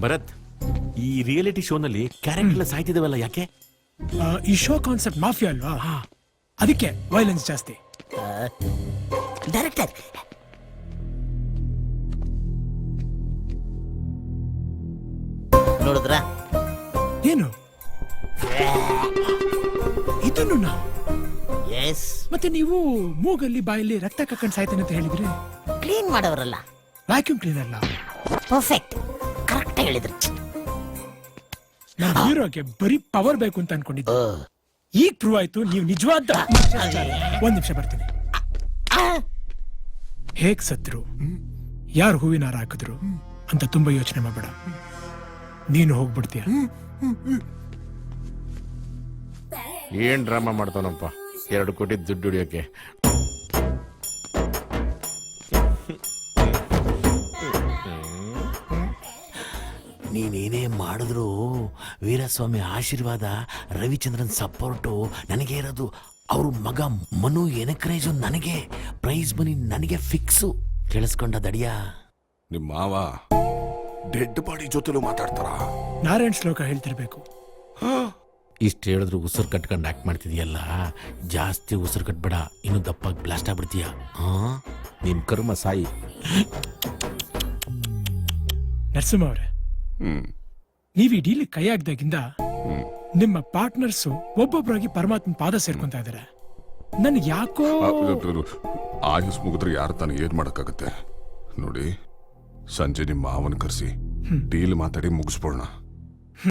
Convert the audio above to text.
ಭರತ್, ಈ ರಿಯಾಲಿಟಿ ಶೋನಲ್ಲಿ ಕ್ಯಾರೆಕ್ಟರ್ ಸಾಯ್ತಿದಾವಲ್ಲ, ಯಾಕೆ? ಈ ಶೋ ಕಾನ್ಸೆಪ್ಟ್ ಮಾಫಿಯಾ ಅಲ್ವಾ, ಅದಕ್ಕೆ ವೈಲೆನ್ಸ್ ಜಾಸ್ತಿ. ಡೈರೆಕ್ಟರ್, ನೋಡಿದ್ರ ಏನು ಇದನ್ನು? ಎಸ್, ಮತ್ತೆ ನೀವು ಮೂಗಲ್ಲಿ ಬಾಯಲ್ಲಿ ರಕ್ತ ಕಕ್ಕಂಡ್ ಸಾಯ್ತೇನೆ ಅಂತ ಹೇಳಿದ್ರಿ. ಕ್ಲೀನ್ ಮಾಡೋರಲ್ಲ, ವ್ಯಾಕ್ಯೂಮ್ ಕ್ಲೀನರ್ ಅಲ್ಲ. ಪರ್ಫೆಕ್ಟ್, ಕರೆಕ್ಟ್ ಹೇಳಿದ್ರಿ. ನನ್ನ ಹೀರೋಗೆ ಬರೀ ಪವರ್ ಬೇಕು ಅಂತ ಅನ್ಕೊಂಡಿದ್ದೆ. ಈಗ ಪ್ರೂವ್ ಆಯ್ತು ನೀವು ನಿಜವಾದ. ಒಂದ್ ನಿಮಿಷ ಬರ್ತೀನಿ. ಹೇಗ್ ಸತ್ರು, ಯಾರು ಹೂವಿನ ಹಾರ ಹಾಕಿದ್ರು ಅಂತ ತುಂಬಾ ಯೋಚನೆ ಮಾಡಬೇಡ. ನೀನು ಹೋಗ್ಬಿಡ್ತೀಯ. ಏನ್ ಡ್ರಾಮಾ ಮಾಡ್ತಾನಪ್ಪ, 2 ಕೋಟಿ ದುಡ್ಡು ಹಿಡಿಯೋಕೆ. ನೀನೇನೇ ಮಾಡಿದ್ರು ವೀರಸ್ವಾಮಿ ಆಶೀರ್ವಾದ, ರವಿಚಂದ್ರನ್ ಸಪೋರ್ಟು ನನಗೆ ಇರೋದು. ಅವ್ರ ಮಗ ಮನು ಎನಕ್ರೇಜು ನನಗೆ, ಪ್ರೈಸ್ ಮನಿ ನನಗೆ ಫಿಕ್ಸು. ಕೇಳಿಸ್ಕೊಂಡ ದಡಿಯ? ನಿಮ್ಮ ಮಾವ ಡೆಡ್ ಬಾಡಿ ಜೊತೆಲೂ ಮಾತಾಡ್ತಾರ? ನಾರಾಯಣ್ ಶ್ಲೋಕ ಹೇಳ್ತಿರ್ಬೇಕು. ಇಷ್ಟು ಹೇಳಿದ್ರು ಉಸಿರು ಕಟ್ಕೊಂಡು ಆಕ್ಟ್ ಮಾಡ್ತಿದೀಯಲ್ಲ, ಜಾಸ್ತಿ ಉಸಿರು ಕಟ್ಬೇಡ, ಇನ್ನು ದಪ್ಪಾಗಿ ಬ್ಲಾಸ್ಟ್ ಆಗ್ಬಿಡ್ತೀಯ. ನಿಮ್ ಕರ್ಮ ಸಾಯಿ. ನರಸಿಂಹ ಅವ್ರೆ, ನೀವ್ ಈ ಡೀಲ್ ಕೈ ಹಾಕ್ದಾಗಿಂದ ನಿಮ್ಮ ಪಾರ್ಟ್ನರ್ಸ್ ಒಬ್ಬೊಬ್ಬರಾಗಿ ಪರಮಾತ್ಮ ಪಾದ ಸೇರ್ಕೊಂತ ಇದಾರೆ. ನನ್ಗೆ ಯಾಕೋ ಆಯುಸ್ ಮುಗಿದ್ರೆ ಯಾರು ತಾನು ಏನ್ ಮಾಡಕ್ಕಾಗತ್ತೆ ನೋಡಿ. ಸಂಜೆ ನಿಮ್ಮ ಮಾವನ್ ಕರೆಸಿ ಡೀಲ್ ಮಾತಾಡಿ ಮುಗಿಸ್ಬೋಣ.